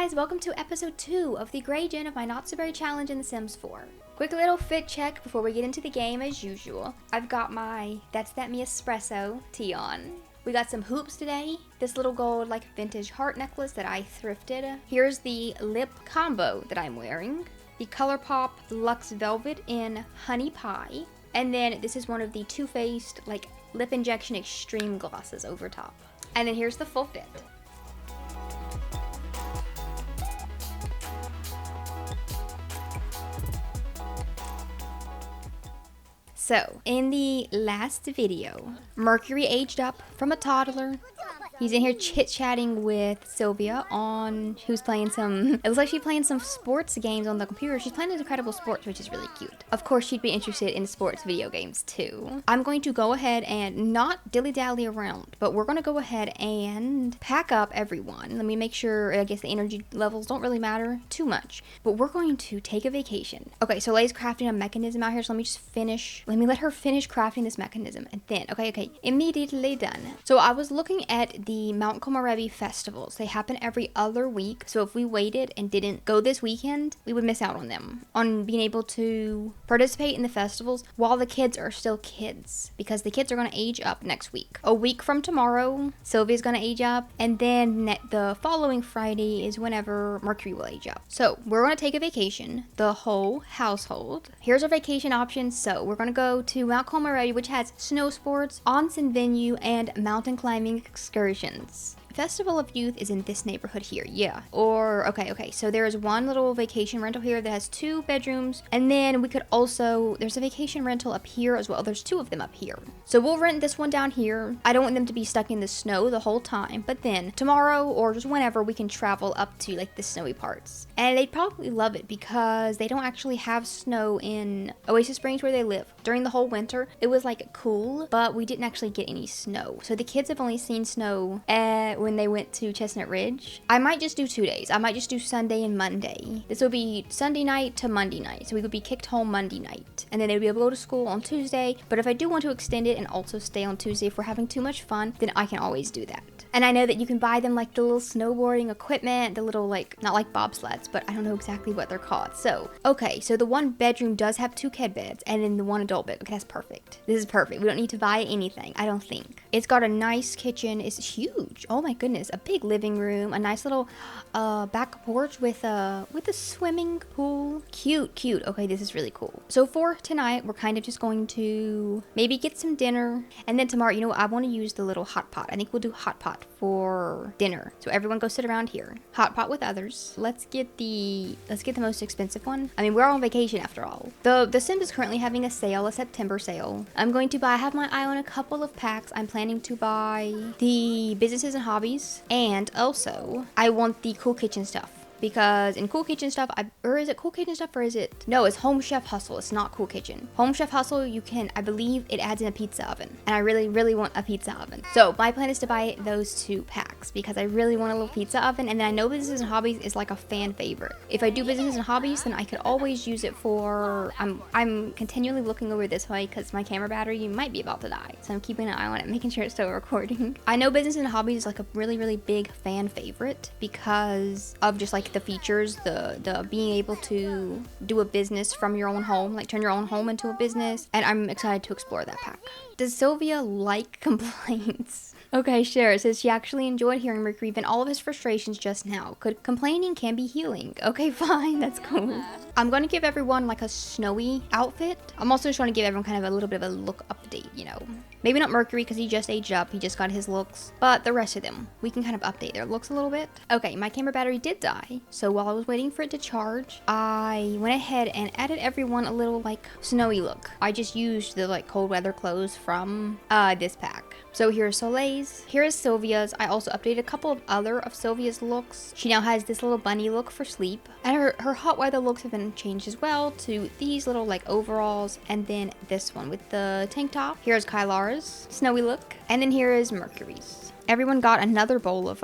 guys, welcome to episode 2 of the Grey Gen of my Not So Very Challenge in The Sims 4. Quick little fit check before we get into the game as usual. I've got my That's That Me Espresso tea on. We got some hoops today. This little gold vintage heart necklace that I thrifted. Here's the lip combo that I'm wearing. The ColourPop Luxe Velvet in Honey Pie. And then this is one of the Too Faced lip injection extreme glosses over top. And then here's the full fit. So, in the last video, Mercury aged up from a toddler. He's in here chit-chatting with Sylvia on who's playing some, it looks like she's playing some sports games on the computer. She's playing Incredible Sports, which is really cute. Of course, she'd be interested in sports video games too. I'm going to go ahead and not dilly-dally around, but we're going to go ahead and pack up everyone. Let me make sure, I guess the energy levels don't really matter too much, but we're going to take a vacation. Okay, so Lay's crafting a mechanism out here, so let me just finish, let me let her finish crafting this mechanism, and then, okay, immediately done. So I was looking at the Mount Komorebi festivals. They happen every other week, so if we waited and didn't go this weekend, we would miss out on them, on being able to participate in the festivals while the kids are still kids, because the kids are going to age up next week. A week from tomorrow, Sylvia's going to age up, and then the following Friday is whenever Mercury will age up. So we're going to take a vacation, the whole household. Here's our vacation options. So we're going to go to Mount Komorebi, which has snow sports, onsen venue, and mountain climbing excursions. Festival of Youth is in this neighborhood here, yeah. Or, okay, so there is one little vacation rental here that has 2 bedrooms, and then we could also, there's a vacation rental up here as well. There's 2 of them up here. So we'll rent this one down here. I don't want them to be stuck in the snow the whole time, but then tomorrow or just whenever we can travel up to the snowy parts. And they'd probably love it because they don't actually have snow in Oasis Springs where they live. During the whole winter, it was cool, but we didn't actually get any snow. So the kids have only seen snow when they went to Chestnut Ridge. I might just do 2 days. I might just do Sunday and Monday. This will be Sunday night to Monday night. So we would be kicked home Monday night. And then they would be able to go to school on Tuesday. But if I do want to extend it and also stay on Tuesday if we're having too much fun, then I can always do that. And I know that you can buy them the little snowboarding equipment, the little not like bobsleds, but I don't know exactly what they're called. So, okay, so the 1 bedroom does have 2 kid beds and then the 1 adult bed. Okay, that's perfect. This is perfect. We don't need to buy anything, I don't think. It's got a nice kitchen. It's huge. Oh my goodness. A big living room, a nice little back porch with a swimming pool. Cute. Okay, this is really cool. So for tonight, we're kind of just going to maybe get some dinner, and then tomorrow, I want to use the little hot pot. I think we'll do hot pot for dinner. So everyone go sit around here. Hot pot with others. Let's get the most expensive one. I mean, we're on vacation after all. The Sims is currently having a sale, a September sale. I have my eye on a couple of packs. I'm planning to buy the businesses and hobbies, and also I want the cool kitchen stuff. Because in Cool Kitchen Stuff, is it Cool Kitchen Stuff or is it? No, it's Home Chef Hustle. It's not Cool Kitchen. Home Chef Hustle, I believe it adds in a pizza oven. And I really, really want a pizza oven. So my plan is to buy those 2 packs because I really want a little pizza oven. And then I know Businesses and Hobbies is a fan favorite. If I do Businesses and Hobbies, then I could always use it for, I'm continually looking over this way because my camera battery might be about to die. So I'm keeping an eye on it, making sure it's still recording. I know Businesses and Hobbies is a really, really big fan favorite because of just the features, the being able to do a business from your own home, turn your own home into a business, and I'm excited to explore that pack. Does Sylvia like complaints? Okay, sure. It says she actually enjoyed hearing Mercury vent all of his frustrations just now. Complaining can be healing. Okay, fine. That's cool. I'm going to give everyone a snowy outfit. I'm also just trying to give everyone kind of a little bit of a look update, Maybe not Mercury because he just aged up. He just got his looks. But the rest of them, we can kind of update their looks a little bit. Okay, my camera battery did die. So while I was waiting for it to charge, I went ahead and added everyone a little snowy look. I just used the cold weather clothes from this pack. So here's Soleil's, here is Sylvia's. I also updated a couple of other of Sylvia's looks. She now has this little bunny look for sleep. And her hot weather looks have been changed as well to these little overalls. And then this one with the tank top. Here's Kylara's snowy look. And then here is Mercury's. Everyone got another bowl of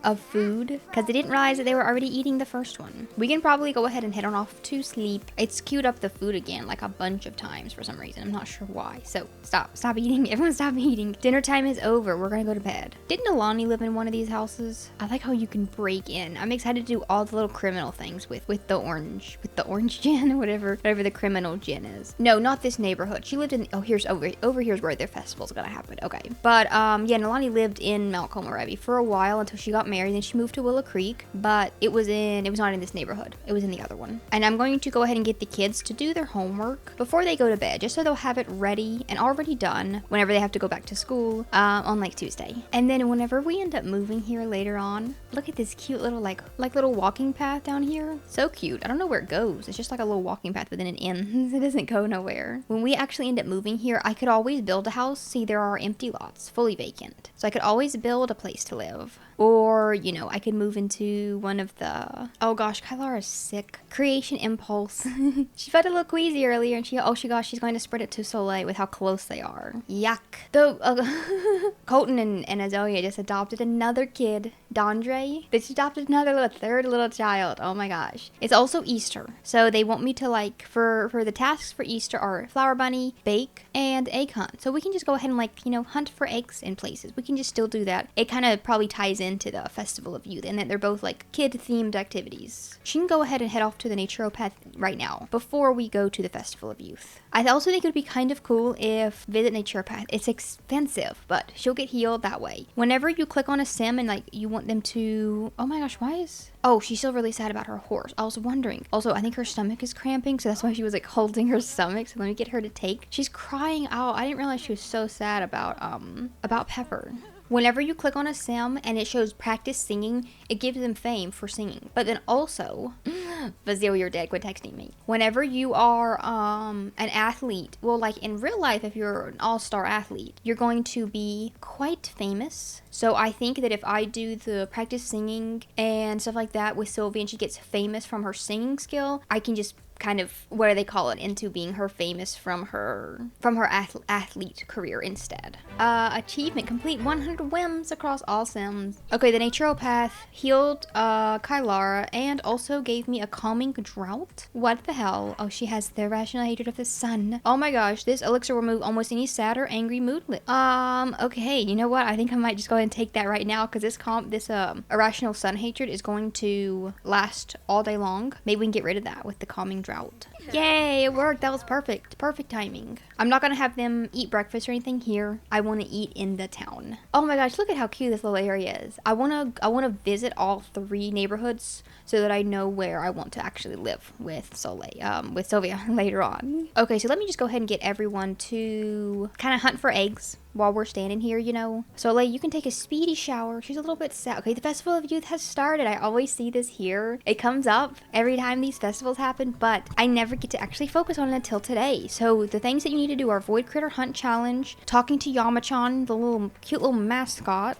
of food because they didn't realize that they were already eating the first one. We can probably go ahead and head on off to sleep. It's queued up the food again like a bunch of times for some reason. I'm not sure why. So stop eating. Everyone stop eating. Dinner time is over. We're gonna go to bed. Didn't Alani live in one of these houses? I like how you can break in. I'm excited to do all the little criminal things with the orange gin, whatever the criminal gin is. No, not this neighborhood. She lived in, oh, here's over here's where their festival's gonna happen. Okay. But yeah, Nalani lived in Mount Komorebi for a while until she got married. Then she moved to Willow Creek, but it was not in this neighborhood. It was in the other one. And I'm going to go ahead and get the kids to do their homework before they go to bed, just so they'll have it ready and already done whenever they have to go back to school on like Tuesday. And then whenever we end up moving here later on, look at this cute little like little walking path down here. So cute. I don't know where it goes. It's just like a little walking path within an inn. It doesn't go nowhere. When we actually end up moving here, I could always build a house. See, there are empty lots, fully vacant. So I could always build a place to live. Or, you know, I could move into one of the, oh gosh, Kylara's sick. Creation impulse. She felt a little queasy earlier and she's going to spread it to Soleil with how close they are. Yuck. Though, Colton and Azoya just adopted another kid, Dondre. They just adopted another third little child. Oh my gosh. It's also Easter. So they want me to like, for the tasks for Easter are flower bunny, bake, and egg hunt. So we can just go ahead and like, you know, hunt for eggs in places. We can just still do that. It kind of probably ties into the Festival of Youth and that they're both like kid-themed activities. She can go ahead and head off to the Naturopath right now before we go to the Festival of Youth. I also think it would be kind of cool if visit Naturopath. It's expensive, but she'll get healed that way. Whenever you click on a sim and like you want them to, oh my gosh, why is, oh, she's still really sad about her horse. I was wondering. Also, I think her stomach is cramping, so that's why she was like holding her stomach. So let me get her to take. She's crying out. I didn't realize she was so sad about Pepper. Whenever you click on a sim and it shows practice singing, it gives them fame for singing. But then also, Bazil, you're dead, quit texting me. Whenever you are an athlete, well, like in real life, if you're an all-star athlete, you're going to be quite famous. So I think that if I do the practice singing and stuff like that with Sylvia and she gets famous from her singing skill, I can just kind of, what do they call it, into being her famous from her athlete career instead. Achievement, complete 100 whims across all sims. Okay, the Naturopath healed Kylara and also gave me a calming drought. What the hell? Oh, she has the irrational hatred of the sun. Oh my gosh, this elixir will remove almost any sad or angry mood. Okay, you know what? I think I might just go ahead and take that right now because this irrational sun hatred is going to last all day long. Maybe we can get rid of that with the calming drought. Yay, it worked. That was perfect. Perfect timing. I'm not gonna have them eat breakfast or anything here. I want to eat in the town. Oh my gosh, look at how cute this little area is. I wanna visit all 3 neighborhoods so that I know where I want to actually live with Sylvia later on. Okay, so let me just go ahead and get everyone to kind of hunt for eggs while we're standing here, you know. Soleil, you can take a speedy shower. She's a little bit sad. Okay, the Festival of Youth has started. I always see this here. It comes up every time these festivals happen, but I never get to actually focus on it until today. So the things that you need to do are Void Critter Hunt Challenge, talking to Yamachan, the cute little mascot,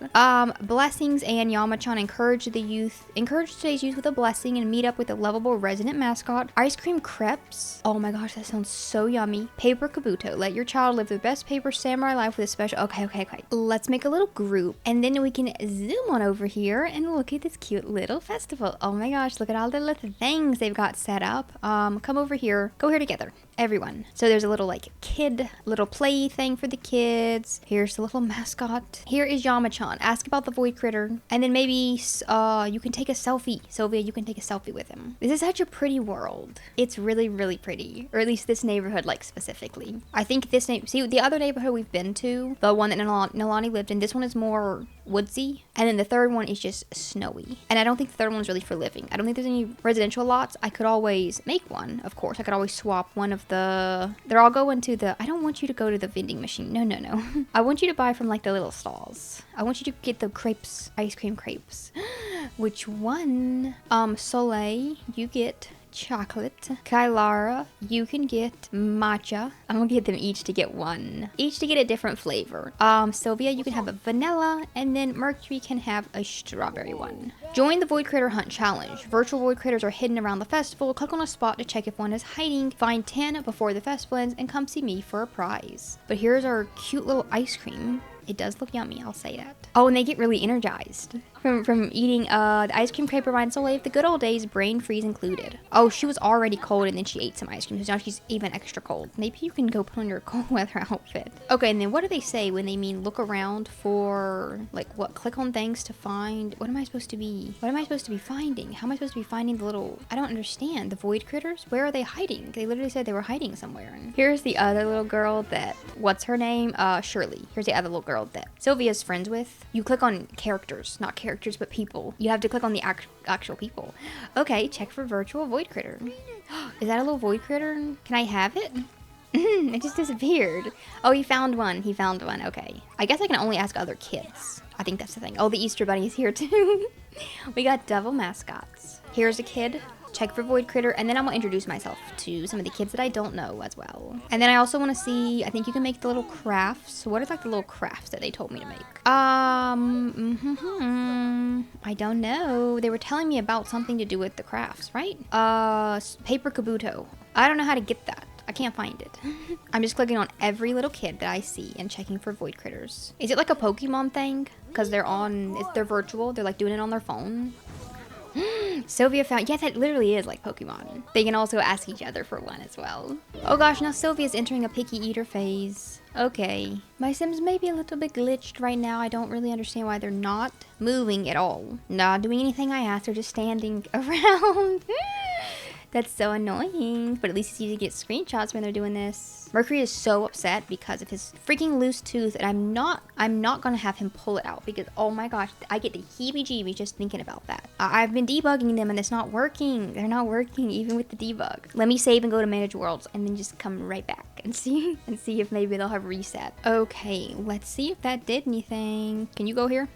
blessings, and Yamachan encourage today's youth with a blessing and meet up with a lovable resident mascot. Ice cream crepes. Oh my gosh, that sounds so yummy. Paper Kabuto. Let your child live the best paper samurai life with a special. Okay. Let's make a little group and then we can zoom on over here and look at this cute little festival. Oh my gosh, look at all the little things they've got set up. Come over here. Go here together. Everyone. So there's a little like little play thing for the kids. Here's the little mascot. Here is Yamachan. Ask about the void critter. And then maybe you can take a selfie. Sylvia, you can take a selfie with him. This is such a pretty world. It's really, really pretty. Or at least this neighborhood, like specifically. I think see the other neighborhood we've been to, the one that Nalani lived in, this one is more woodsy. And then the third one is just snowy. And I don't think the third one's really for living. I don't think there's any residential lots. I could always make one, of course. I could always swap one of they're all going to I don't want you to go to the vending machine. No. I want you to buy from like the little stalls. I want you to get the crepes, ice cream crepes. Which one? Soleil, you get chocolate. Kylara, you can get matcha. I'm gonna get them each to get one. Each to get a different flavor. Sylvia, you can have a vanilla, and then Mercury can have a strawberry one. Join the Void Critter Hunt Challenge. Virtual void critters are hidden around the festival. Click on a spot to check if one is hiding. Find 10 before the festival ends and come see me for a prize. But here's our cute little ice cream. It does look yummy, I'll say that. Oh, and they get really energized from eating the ice cream cake reminds Soleil of the good old days, brain freeze included. Oh, she was already cold and then she ate some ice cream, so now she's even extra cold. Maybe you can go put on your cold weather outfit. Okay, and then what do they say when they mean look around for, like, what? Click on things to find. What am I supposed to be? What am I supposed to be finding? How am I supposed to be finding the little, I don't understand. The void critters? Where are they hiding? They literally said they were hiding somewhere. And here's the other little girl that, what's her name? Shirley. Here's the other little girl that Sylvia's friends with. You click on characters, not characters, but people. You have to click on the actual people. Okay, check for virtual void critter. Is that a little void critter? Can I have it? It just disappeared. Oh, he found one. He found one. Okay. I guess I can only ask other kids. I think that's the thing. Oh, the Easter Bunny is here too. We got devil mascots. Here's a kid. Check for void critter, and then I'm gonna introduce myself to some of the kids that I don't know as well. And then I also want to see, I think you can make the little crafts. What are like the little crafts that they told me to make? I don't know. They were telling me about something to do with the crafts, right? Paper kabuto. I don't know how to get that. I can't find it. I'm just clicking on every little kid that I see and checking for void critters. Is it like a Pokemon thing? Because they're virtual. They're like doing it on their phone. Sylvia found, yeah, that literally is like Pokemon. They can also ask each other for one as well. Oh gosh, now Sylvia's entering a picky eater phase. Okay. My Sims may be a little bit glitched right now. I don't really understand why they're not moving at all. Not doing anything I asked. They're just standing around. That's so annoying, but at least it's easy to get screenshots when they're doing this. Mercury is so upset because of his freaking loose tooth, and I'm not gonna have him pull it out because, oh my gosh, I get the heebie-jeebies just thinking about that. I've been debugging them and it's not working. They're not working even with the debug. Let me save and go to manage worlds and then just come right back and see if maybe they'll have reset. Okay, let's see if that did anything. Can you go here?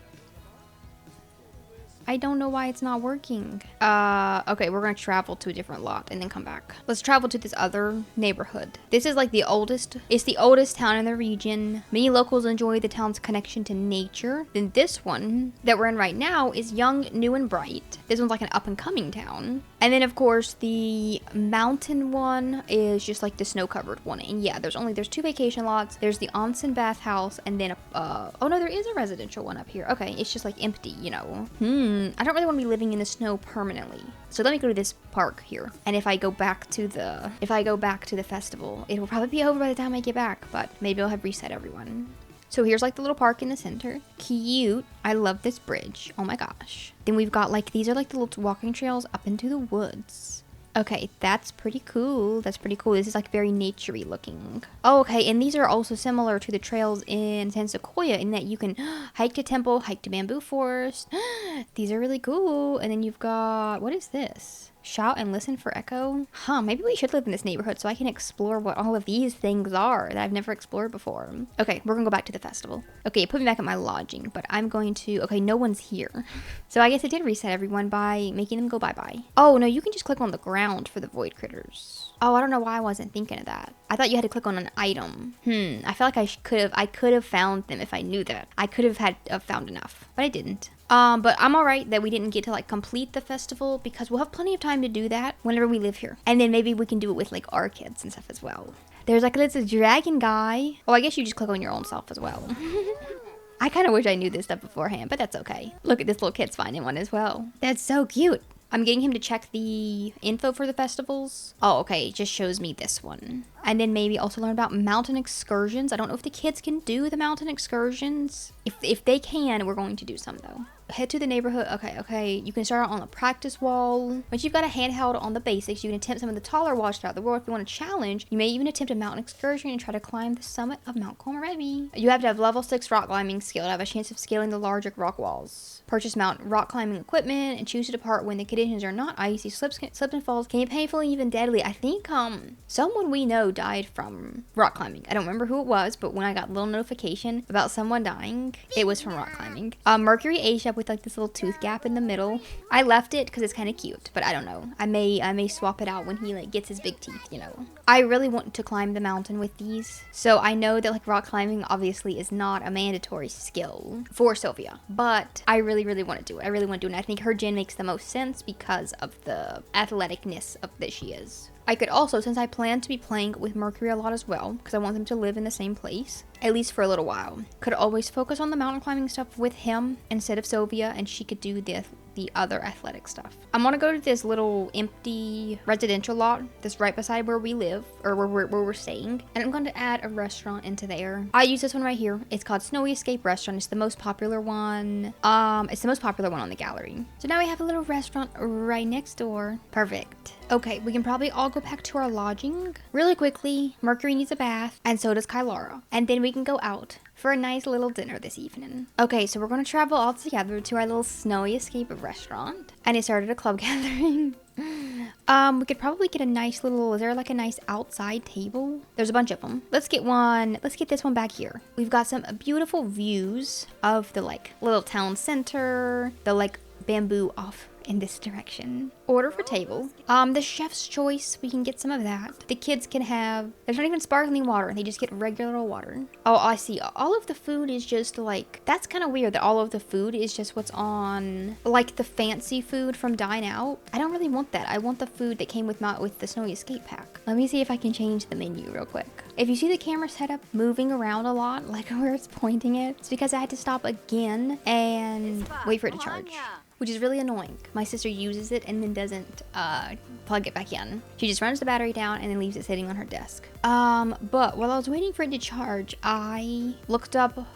I don't know why it's not working. Okay, we're gonna travel to a different lot and then come back. Let's travel to this other neighborhood. This is like it's the oldest town in the region. Many locals enjoy the town's connection to nature. Then this one that we're in right now is young, new, and bright. This one's like an up and coming town. And then of course the mountain one is just like the snow covered one. And yeah, there's two vacation lots. There's the onsen bathhouse and then oh no, there is a residential one up here. Okay, it's just like empty, you know. I don't really want to be living in the snow permanently. So let me go to this park here. And if I go back to the festival, it will probably be over by the time I get back, but maybe I'll have reset everyone. So here's like the little park in the center. Cute. I love this bridge. Oh my gosh. Then we've got like, these are like the little walking trails up into the woods. Okay, that's pretty cool. That's pretty cool. This is like very nature-y looking. Oh, okay, and these are also similar to the trails in San Sequoia in that you can hike to temple, hike to bamboo forest. These are really cool. And then you've got, what is this? Shout and listen for echo. Huh, maybe we should live in this neighborhood so I can explore what all of these things are that I've never explored before. Okay, we're gonna go back to the festival. Okay, it put me back at my lodging, but I'm going to, okay, no one's here. So I guess it did reset everyone by making them go bye-bye. Oh, no, you can just click on the ground for the void critters. Oh, I don't know why I wasn't thinking of that. I thought you had to click on an item. I feel like I could have found them if I knew that. I could have found enough, but I didn't. But I'm alright that we didn't get to like complete the festival because we'll have plenty of time to do that whenever we live here. And then maybe we can do it with like our kids and stuff as well. There's like a little dragon guy. Oh, I guess you just click on your own self as well. I kind of wish I knew this stuff beforehand, but that's okay. Look at this little kid's finding one as well. That's so cute. I'm getting him to check the info for the festivals. Oh, okay, it just shows me this one. And then maybe also learn about mountain excursions. I don't know if the kids can do the mountain excursions. If they can, we're going to do some though. Head to the neighborhood. Okay. You can start on the practice wall. Once you've got a handheld on the basics, you can attempt some of the taller walls throughout the world. If you want to challenge, you may even attempt a mountain excursion and try to climb the summit of Mount Komorebi. You have to have level 6 rock climbing skill to have a chance of scaling the larger rock walls. Purchase mountain rock climbing equipment and choose to depart when the conditions are not icy. Slips and falls can be painfully, even deadly. I think someone we know died from rock climbing. I don't remember who it was, but when I got a little notification about someone dying, it was from rock climbing. Mercury aged up with like this little tooth gap in the middle. I left it because it's kind of cute, but I don't know. I may swap it out when he like gets his big teeth, you know. I really want to climb the mountain with these. So I know that like rock climbing obviously is not a mandatory skill for Sylvia, but I really want to do it. I really want to do it. And I think her gen makes the most sense because of the athleticness of that she is. I could also, since I plan to be playing with Mercury a lot as well, because I want them to live in the same place, at least for a little while, could always focus on the mountain climbing stuff with him instead of Sylvia, and she could do the other athletic stuff. I'm gonna go to this little empty residential lot that's right beside where we live, or where we're staying, and I'm going to add a restaurant into there. I use this one right here. It's called Snowy Escape Restaurant. It's the most popular one. It's the most popular one on the gallery. So now we have a little restaurant right next door. Perfect. Okay, we can probably all go back to our lodging really quickly. Mercury needs a bath, and so does Kylara. And then we can go out for a nice little dinner this evening. Okay, so we're gonna travel all together to our little Snowy Escape restaurant. And it started a club gathering. We could probably get a nice little, is there like a nice outside table? There's a bunch of them. Let's get this one back here. We've got some beautiful views of the like little town center, the like bamboo off in this direction. Order for table. The chef's choice, we can get some of that. The kids can have, there's not even sparkling water, they just get regular water. Oh, I see. All of the food is just like, that's kind of weird that all of the food is just what's on, like the fancy food from Dine Out. I don't really want that. I want the food that came with the Snowy Escape pack. Let me see if I can change the menu real quick. If you see the camera setup moving around a lot, like where it's pointing it, it's because I had to stop again and wait for it to charge, which is really annoying. My sister uses it and then doesn't plug it back in. She just runs the battery down and then leaves it sitting on her desk. But while I was waiting for it to charge, I looked up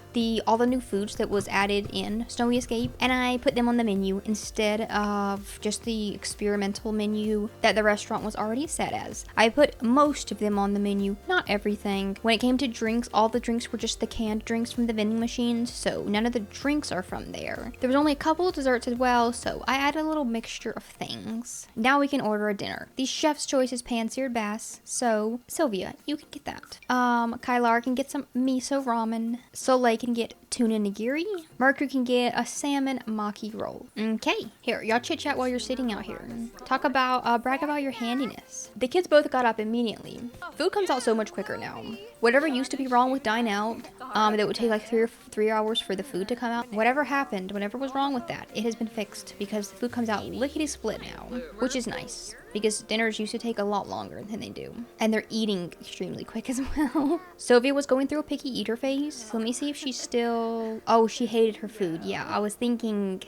all the new foods that was added in Snowy Escape, and I put them on the menu instead of just the experimental menu that the restaurant was already set as. I put most of them on the menu, not everything. When it came to drinks, all the drinks were just the canned drinks from the vending machines, so none of the drinks are from there. There was only a couple of desserts as well, so I added a little mixture of things. Now we can order a dinner. The chef's choice is pan-seared bass, so Sylvia, you can get that. Kylar can get some miso ramen. Soleil can get tuna nigiri. Mercury can get a salmon maki roll. Okay, here, y'all chit chat while you're sitting out here. Talk about, brag about your handiness. The kids both got up immediately. Food comes out so much quicker now. Whatever used to be wrong with Dine Out, that would take like three hours for the food to come out. Whatever happened, whatever was wrong with that, it has been fixed because the food comes out lickety split now, which is nice. Because dinners used to take a lot longer than they do. And they're eating extremely quick as well. Sylvia was going through a picky eater phase. So let me see if she's still... Oh, she hated her food. Yeah, I was thinking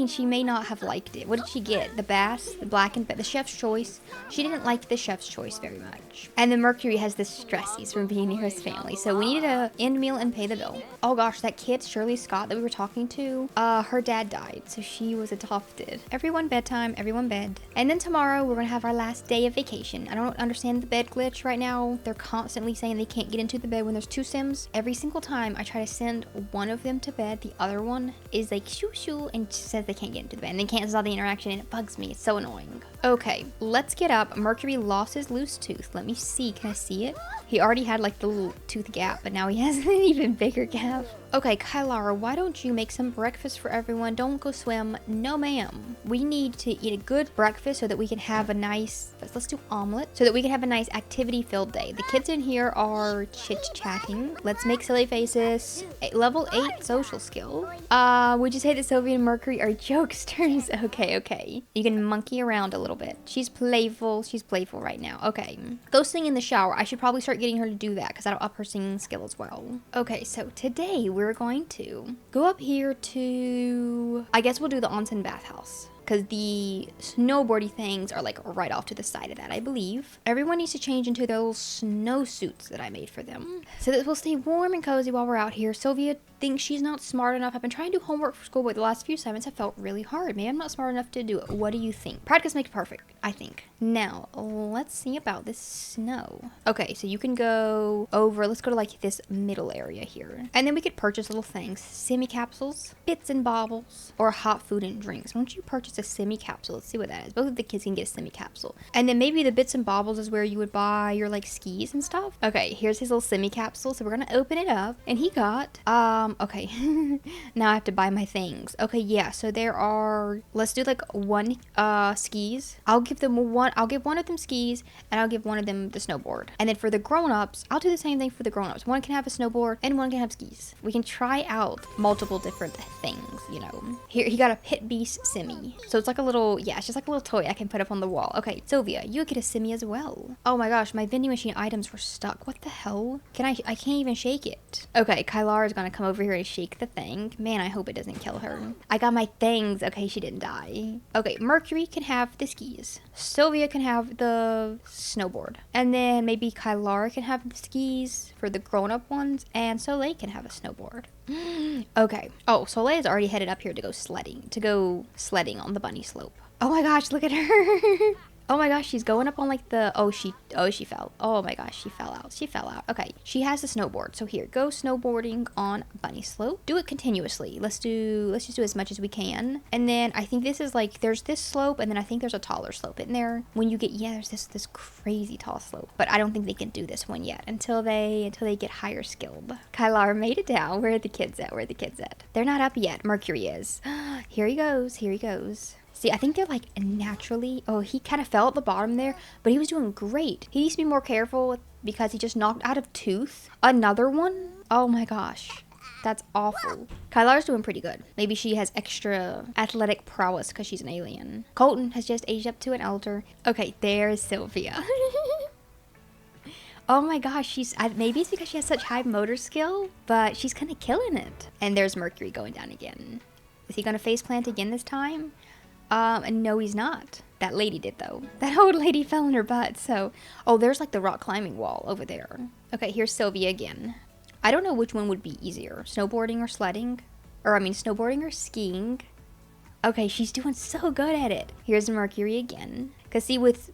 she may not have liked it. What did she get? The bass, the blackened, the chef's choice. She didn't like the chef's choice very much. And then Mercury has the stressies from being near his family. So we needed to end meal and pay the bill. Oh gosh, that kid, Shirley Scott, that we were talking to, her dad died. So she was adopted. Everyone bedtime, everyone bed. And then tomorrow we're gonna have our last day of vacation. I don't understand the bed glitch right now. They're constantly saying they can't get into the bed when there's two Sims. Every single time I try to send one of them to bed, the other one is like shoo shoo and says they can't get into the bed and then cancels all the interaction, and it bugs me. It's so annoying. Okay, let's get up. Mercury lost his loose tooth. Let me see. Can I see it? He already had like the little tooth gap, but now he has an even bigger gap. Okay, Kylara, why don't you make some breakfast for everyone? Don't go swim. No, ma'am. We need to eat a good breakfast so that we can have a nice, let's do omelet, so that we can have a nice activity-filled day. The kids in here are chit-chatting. Let's make silly faces. Level 8 social skill. Would you say that Sylvia and Mercury are jokesters? Okay. You can monkey around a little bit. She's playful right now. Okay. Go sing in the shower. I should probably start getting her to do that because that'll up her singing skill as well. Okay, so today we're going to go up here to, I guess we'll do the onsen bathhouse, because the snowboardy things are like right off to the side of that, I believe. Everyone needs to change into their little snow suits that I made for them so that we'll stay warm and cozy while we're out here. Sylvia thinks she's not smart enough. I've been trying to do homework for school, but the last few assignments have felt really hard. Maybe I'm not smart enough to do it. What do you think? Practice makes perfect, I think. Now, let's see about this snow. Okay, so you can go over, let's go to like this middle area here. And then we could purchase little things, semi-capsules, bits and baubles, or hot food and drinks. Why don't you purchase a semi-capsule? Let's see what that is. Both of the kids can get a semi-capsule. And then maybe the bits and baubles is where you would buy your like skis and stuff. Okay, here's his little semi-capsule. So we're gonna open it up. And he got, okay. Now I have to buy my things. Okay, yeah, so there are, let's do like one skis. I'll give one of them skis and I'll give one of them the snowboard. And then for the grown-ups, I'll do the same thing for the grown-ups. One can have a snowboard and one can have skis. We can try out multiple different things, you know. Here, he got a pit beast semi. So it's like a little, yeah, it's just like a little toy I can put up on the wall. Okay, Sylvia, you get a simmy as well. Oh my gosh, my vending machine items were stuck. What the hell? I can't even shake it. Okay, Kylar is gonna come over here and shake the thing. Man, I hope it doesn't kill her. I got my things. Okay, she didn't die. Okay, Mercury can have the skis. Sylvia can have the snowboard. And then maybe Kylar can have the skis for the grown-up ones. And Soleil can have a snowboard. Okay. Oh, Soleil is already headed up here to go sledding on the bunny slope. Oh my gosh, look at her. Oh my gosh, she's going up on like the, she fell. Oh my gosh, she fell out. Okay, she has the snowboard. So here, go snowboarding on bunny slope. Do it continuously. Let's just do as much as we can. And then I think this is like, there's this slope, and then I think there's a taller slope in there. When you get, yeah, there's this crazy tall slope. But I don't think they can do this one yet until they get higher skilled. Kylar made it down. Where are the kids at? They're not up yet. Mercury is. Here he goes. See, I think they're like naturally, oh, he kind of fell at the bottom there, but he was doing great. He needs to be more careful because he just knocked out a tooth. Another one? Oh my gosh. That's awful. Kylar's doing pretty good. Maybe she has extra athletic prowess because she's an alien. Colton has just aged up to an elder. Okay, there's Sylvia. Oh my gosh, maybe it's because she has such high motor skill, but she's kind of killing it. And there's Mercury going down again. Is he gonna face plant again this time? No, he's not. That lady did, though. That old lady fell on her butt, so... Oh, there's, like, the rock climbing wall over there. Okay, here's Sylvia again. I don't know which one would be easier. Snowboarding or sledding? Snowboarding or skiing? Okay, she's doing so good at it. Here's Mercury again. Because, see, with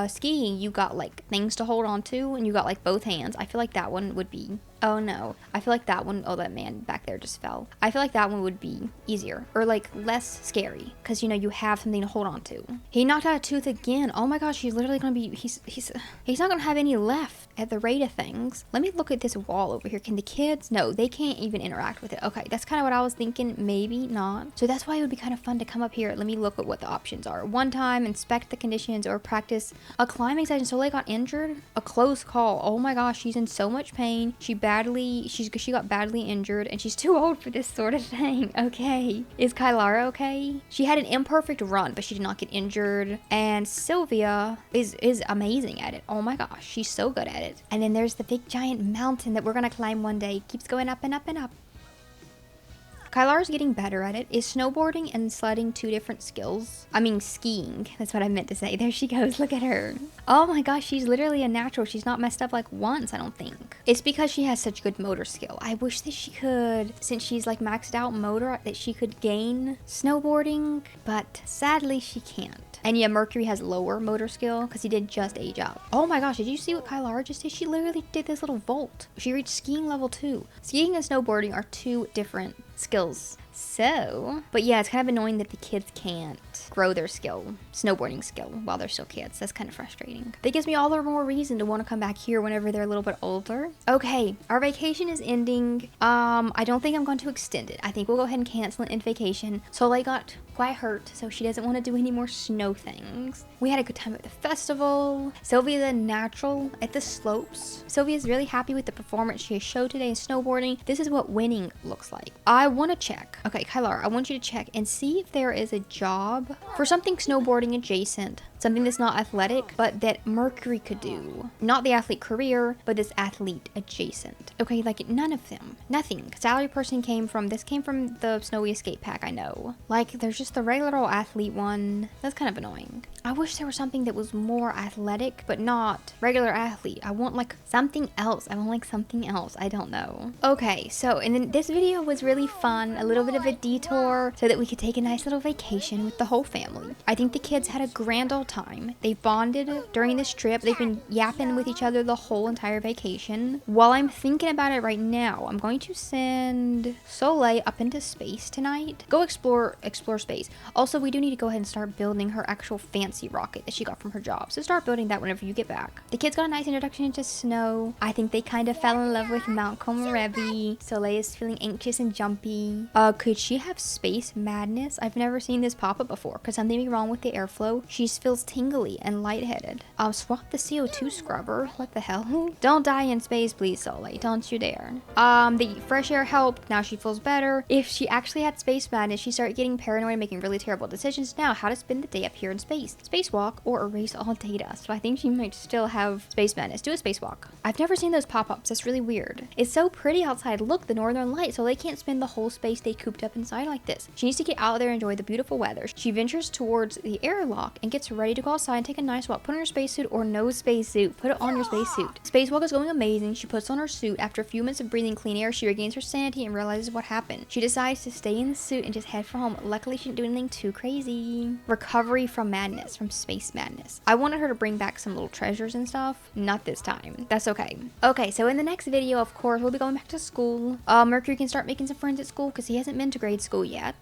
skiing, you got, like, things to hold on to, and you got, like, both hands. I feel like that one would be... Oh, no. I feel like that one... Oh, that man back there just fell. I feel like that one would be easier. Or, like, less scary. Because, you know, you have something to hold on to. He knocked out a tooth again. Oh, my gosh. He's literally going to be... He's not going to have any left at the rate of things. Let me look at this wall over here. Can the kids... No, they can't even interact with it. Okay, that's kind of what I was thinking. Maybe not. So that's why it would be kind of fun to come up here. Let me look at what the options are. One time, inspect the conditions or practice a climbing session. Soleil got injured. A close call. Oh, my gosh. She's in so much pain. She got badly injured, and she's too old for this sort of thing. Okay. Is Kylar okay? She had an imperfect run, but she did not get injured. And Sylvia is amazing at it. Oh my gosh, she's so good at it. And then there's the big giant mountain that we're gonna climb one day. Keeps going up and up and up. Kylar's getting better at it. Is snowboarding and sledding two different skills? Skiing. That's what I meant to say. There she goes. Look at her. Oh my gosh, she's literally a natural. She's not messed up like once, I don't think. It's because she has such good motor skill. I wish that she could, since she's like maxed out motor, that she could gain snowboarding, but sadly she can't. And yeah, Mercury has lower motor skill because he did just age up. Oh my gosh, did you see what Kylar just did? She literally did this little vault. She reached skiing level 2. Skiing and snowboarding are two different skills. So, but yeah, it's kind of annoying that the kids can't grow their snowboarding skill while they're still kids. That's kind of frustrating. That gives me all the more reason to want to come back here whenever they're a little bit older. Okay, our vacation is ending. I don't think I'm going to extend it. I think we'll go ahead and cancel it in vacation. Soleil got quite hurt, so she doesn't want to do any more snow things. We had a good time at the festival. Sylvia's a natural at the slopes. Sylvia's really happy with the performance she has showed today in snowboarding. This is what winning looks like. I want to check. Okay, Kylar, I want you to check and see if there is a job for something snowboarding adjacent. Something that's not athletic, but that Mercury could do. Not the athlete career, but this athlete adjacent. Okay, like none of them. Nothing. Salary person came from the Snowy Escape Pack, I know. Like, there's just the regular old athlete one. That's kind of annoying. I wish there was something that was more athletic, but not regular athlete. I want like something else. I don't know. Okay, so, and then this video was really fun. A little bit of a detour so that we could take a nice little vacation with the whole family. I think the kids had a grand old time. They bonded during this trip. They've been yapping with each other the whole entire vacation. While I'm thinking about it right now, I'm going to send Soleil up into space tonight. Go explore space. Also, we do need to go ahead and start building her actual fancy rocket that she got from her job. So start building that whenever you get back. The kids got a nice introduction into snow. I think they kind of fell in love with Mount Komorebi. Soleil is feeling anxious and jumpy. Could she have space madness? I've never seen this pop up before. Could something be wrong with the airflow? She's feeling feels tingly and lightheaded. Swap the CO2 scrubber. What the hell? Don't die in space, please, Soleil. Don't you dare. The fresh air helped. Now she feels better. If she actually had space madness, she started getting paranoid and making really terrible decisions. Now, how to spend the day up here in space? Spacewalk or erase all data. So I think she might still have space madness. Do a spacewalk. I've never seen those pop-ups. That's really weird. It's so pretty outside. Look, the northern lights. So they can't spend the whole space day cooped up inside like this. She needs to get out there and enjoy the beautiful weather. She ventures towards the airlock and gets ready to go outside and take a nice walk. Put on her spacesuit or no spacesuit. Put it on your spacesuit. Spacewalk is going amazing. She puts on her suit. After a few minutes of breathing clean air, she regains her sanity and realizes what happened. She decides to stay in the suit and just head for home. Luckily, she didn't do anything too crazy. Recovery from madness, from space madness. I wanted her to bring back some little treasures and stuff. Not this time. That's okay. Okay, so in the next video, of course, we'll be going back to school. Mercury can start making some friends at school because he hasn't been to grade school yet.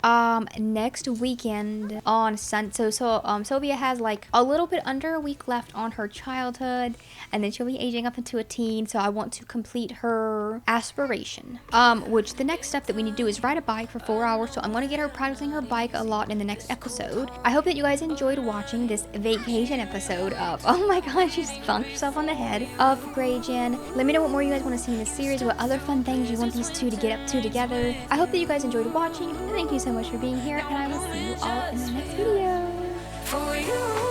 Next weekend on Sylvia has like a little bit under a week left on her childhood, and then she'll be aging up into a teen. So I want to complete her aspiration. Which the next step that we need to do is ride a bike for 4 hours. So I'm going to get her practicing her bike a lot in the next episode. I hope that you guys enjoyed watching this vacation episode of, oh my gosh, she just bonked herself on the head, of Gray Gen. Let me know what more you guys want to see in this series, what other fun things you want these two to get up to together. I hope that you guys enjoyed watching, and thank you so much for being here, and I will see you all in the next video. For you.